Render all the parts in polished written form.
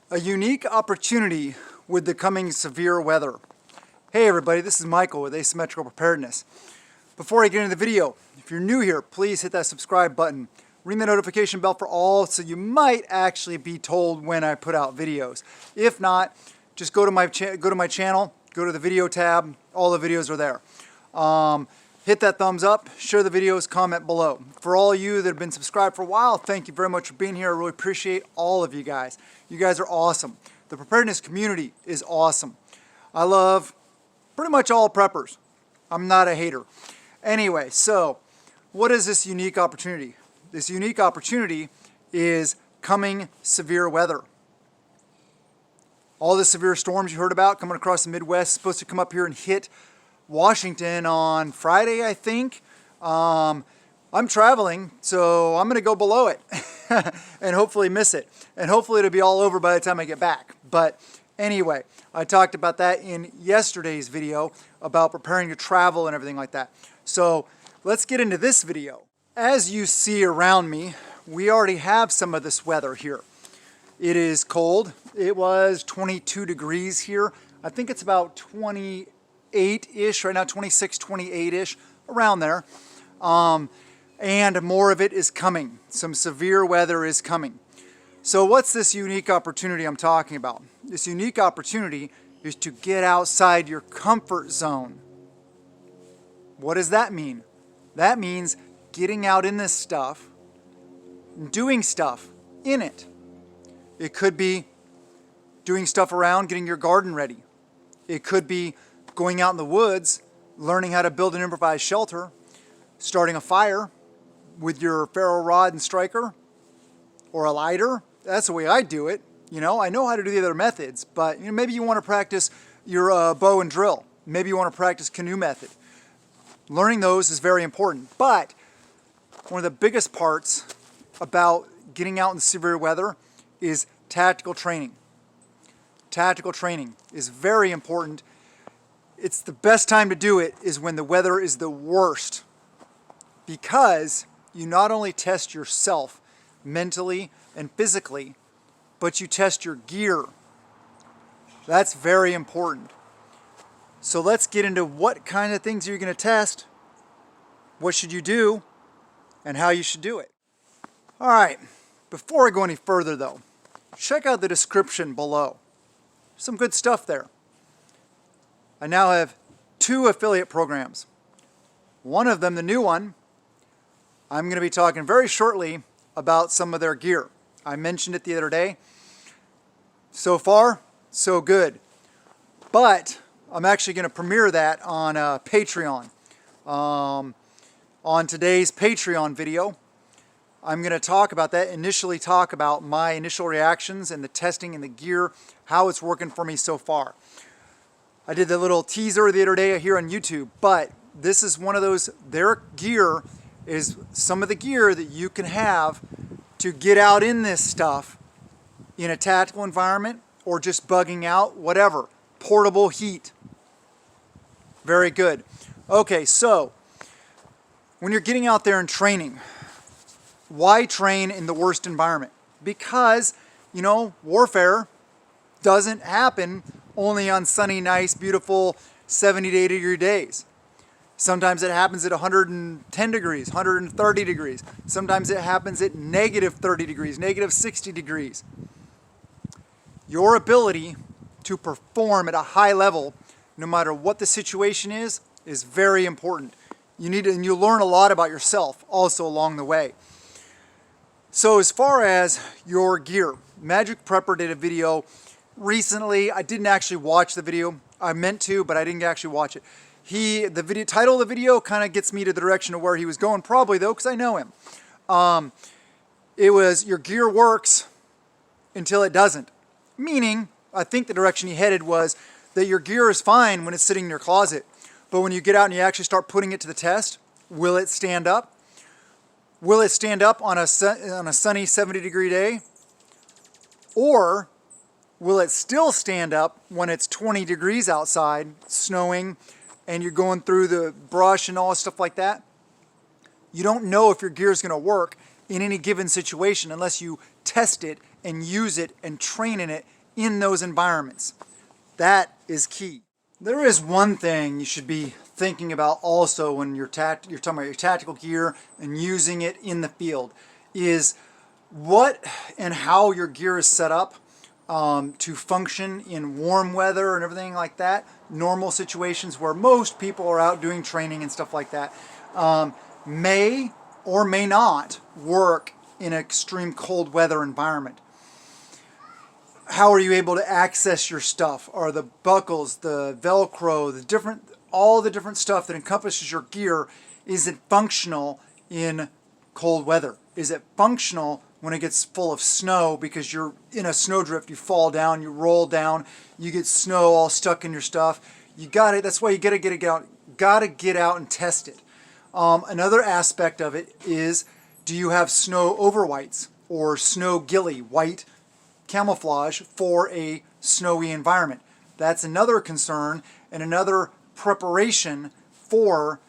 A unique opportunity with the coming severe weather. Hey everybody, this is Michael with Asymmetrical Preparedness. Before I get into the video, if you're new here, please hit that subscribe button. Ring the notification bell for all so you might actually be told when I put out videos. If not, just go to my channel, go to the video tab, all the videos are there. Hit that thumbs up, share the videos, comment below. For all of you that have been subscribed for a while, thank you very much for being here. I really appreciate all of you guys. You guys are awesome. The preparedness community is awesome. I love pretty much all preppers. I'm not a hater. Anyway, so what is this unique opportunity? This unique opportunity is coming severe weather. All the severe storms you heard about coming across the Midwest, supposed to come up here and hit Washington on Friday, I think. I'm traveling, so I'm going to go below it and hopefully miss it. And hopefully it'll be all over by the time I get back. But anyway, I talked about that in yesterday's video about preparing to travel and everything like that. So let's get into this video. As you see around me, we already have some of this weather here. It is cold. It was 22 degrees here. I think it's about 28-ish right now, 26, 28-ish, around there. And more of it is coming. Some severe weather is coming. So what's this unique opportunity I'm talking about? This unique opportunity is to get outside your comfort zone. What does that mean? That means getting out in this stuff, doing stuff in it. It could be doing stuff around getting your garden ready. It could be going out in the woods, learning how to build an improvised shelter, starting a fire with your ferro rod and striker, or a lighter. That's the way I do it. You know, I know how to do the other methods, but maybe you want to practice your bow and drill. Maybe you want to practice canoe method. Learning those is very important, but one of the biggest parts about getting out in severe weather is tactical training. Tactical training is very important. It's the best time to do it is when the weather is the worst, because you not only test yourself mentally and physically, but you test your gear. That's very important. So let's get into what kind of things you're going to test, what should you do, and how you should do it. All right, before I go any further though, check out the description below. Some good stuff there. I now have 2 affiliate programs. One of them, the new one, I'm going to be talking very shortly about some of their gear. I mentioned it the other day. So far, so good. But I'm actually going to premiere that on Patreon. On today's Patreon video, I'm going to talk about that, initially talk about my initial reactions and the testing and the gear, how it's working for me so far. I did the little teaser the other day here on YouTube, but this is one of those, their gear is some of the gear that you can have to get out in this stuff in a tactical environment or just bugging out, whatever. Portable heat. Very good. Okay, so when you're getting out there and training, why train in the worst environment? Because, warfare doesn't happen only on sunny, nice, beautiful 70 to 80 degree days. Sometimes it happens at 110 degrees, 130 degrees. Sometimes it happens at negative 30 degrees, negative 60 degrees. Your ability to perform at a high level, no matter what the situation is very important. And you learn a lot about yourself also along the way. So as far as your gear, Magic Prepper did a video recently. I didn't actually watch the video. I meant to, but I didn't actually watch it. The title of the video kind of gets me to the direction of where he was going, probably though, because I know him. It was your gear works until it doesn't. Meaning, I think the direction he headed was that your gear is fine when it's sitting in your closet, but when you get out and you actually start putting it to the test, will it stand up? Will it stand up on a sunny 70 degree day? Or will it still stand up when it's 20 degrees outside, snowing, and you're going through the brush and all stuff like that? You don't know if your gear is going to work in any given situation unless you test it and use it and train in it in those environments. That is key. There is one thing you should be thinking about also when you're talking about your tactical gear and using it in the field, is what and how your gear is set up to function in warm weather and everything like that. Normal situations where most people are out doing training and stuff like that may or may not work in an extreme cold weather environment. How are you able to access your stuff? Are the buckles, the Velcro, all the different stuff that encompasses your gear, is it functional in cold weather? Is it functional when it gets full of snow because you're in a snowdrift, you fall down, you roll down, you get snow all stuck in your stuff? That's why you gotta get out and test it. Another aspect of it is, do you have snow overwhites or snow ghillie, white camouflage for a snowy environment? That's another concern and another preparation for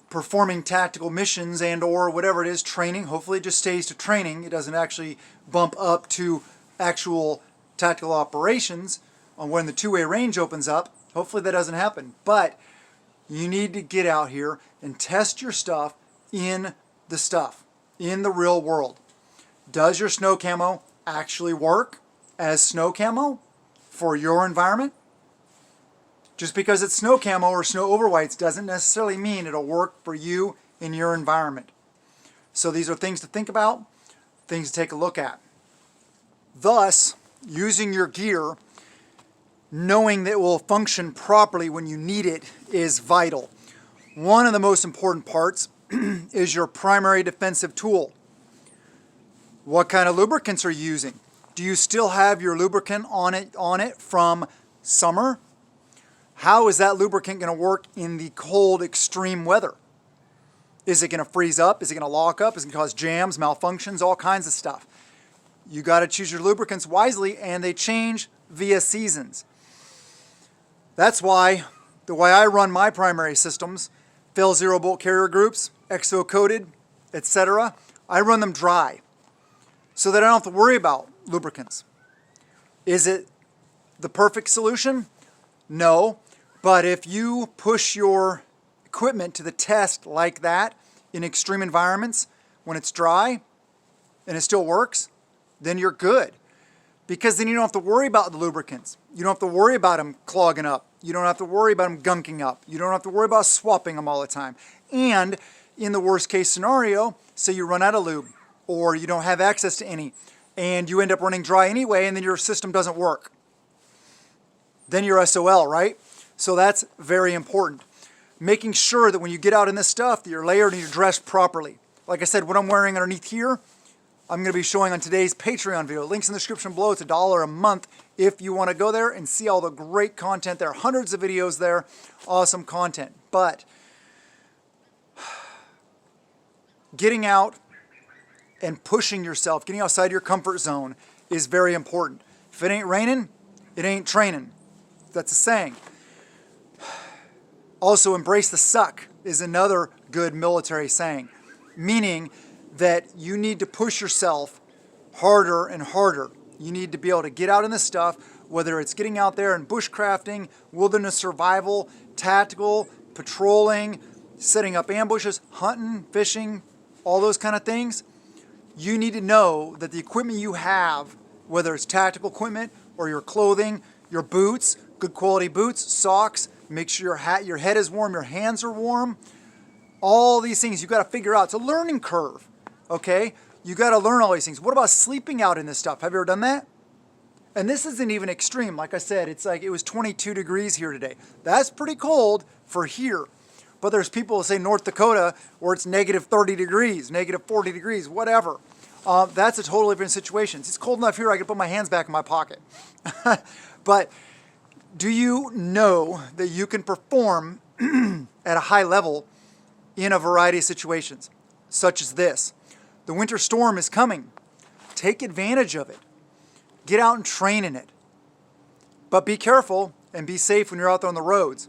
performing tactical missions and or whatever it is, training. Hopefully it just stays to training. It doesn't actually bump up to actual tactical operations on when the two-way range opens up. Hopefully that doesn't happen. But you need to get out here and test your stuff in the real world. Does your snow camo actually work as snow camo for your environment? Just because it's snow camo or snow overwhites doesn't necessarily mean it'll work for you in your environment. So these are things to think about, things to take a look at. Thus, using your gear, knowing that it will function properly when you need it, is vital. One of the most important parts is your primary defensive tool. What kind of lubricants are you using? Do you still have your lubricant on it from summer? How is that lubricant going to work in the cold, extreme weather? Is it going to freeze up? Is it going to lock up? Is it going to cause jams, malfunctions, all kinds of stuff? You got to choose your lubricants wisely, and they change via seasons. That's why the way I run my primary systems, Fail Zero bolt carrier groups, exo coated, etc., I run them dry so that I don't have to worry about lubricants. Is it the perfect solution? No, but if you push your equipment to the test like that in extreme environments when it's dry and it still works, then you're good. Because then you don't have to worry about the lubricants. You don't have to worry about them clogging up. You don't have to worry about them gunking up. You don't have to worry about swapping them all the time. And in the worst case scenario, say you run out of lube or you don't have access to any and you end up running dry anyway and then your system doesn't work. Then you're SOL, right? So that's very important. Making sure that when you get out in this stuff that you're layered and you're dressed properly. Like I said, what I'm wearing underneath here, I'm going to be showing on today's Patreon video. Links in the description below. It's $1 a month if you want to go there and see all the great content. There are hundreds of videos there. Awesome content. But getting out and pushing yourself, getting outside your comfort zone is very important. If it ain't raining, it ain't training. That's a saying. Also, embrace the suck is another good military saying, meaning that you need to push yourself harder and harder. You need to be able to get out in this stuff, whether it's getting out there and bushcrafting, wilderness survival, tactical, patrolling, setting up ambushes, hunting, fishing, all those kind of things. You need to know that the equipment you have, whether it's tactical equipment or your clothing, your boots, good quality boots, socks, make sure your head is warm, your hands are warm. All these things you've got to figure out. It's a learning curve, okay? You got to learn all these things. What about sleeping out in this stuff? Have you ever done that? And this isn't even extreme. Like I said, it's like it was 22 degrees here today. That's pretty cold for here. But there's people who say North Dakota where it's negative 30 degrees, negative 40 degrees, whatever. That's a totally different situation. It's cold enough here I can put my hands back in my pocket. But do you know that you can perform at a high level in a variety of situations, such as this? The winter storm is coming. Take advantage of it. Get out and train in it. But be careful and be safe when you're out there on the roads.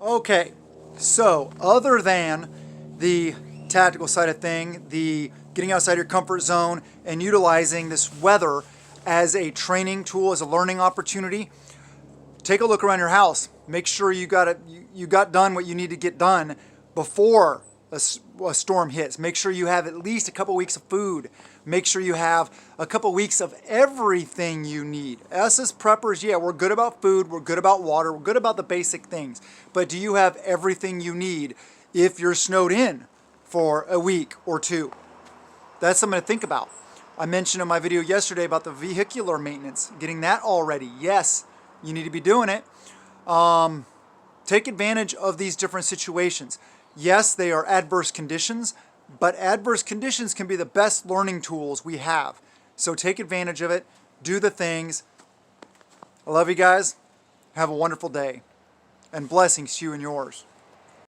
Okay, so other than the tactical side of thing, the getting outside your comfort zone and utilizing this weather as a training tool, as a learning opportunity. Take a look around your house. Make sure you got done what you need to get done before a storm hits. Make sure you have at least a couple weeks of food. Make sure you have a couple weeks of everything you need. Us as preppers, yeah, we're good about food, we're good about water, we're good about the basic things. But do you have everything you need if you're snowed in for a week or two? That's something to think about. I mentioned in my video yesterday about the vehicular maintenance, getting that all ready. Yes, you need to be doing it. Take advantage of these different situations. Yes, they are adverse conditions, but adverse conditions can be the best learning tools we have. So take advantage of it. Do the things. I love you guys. Have a wonderful day. And blessings to you and yours.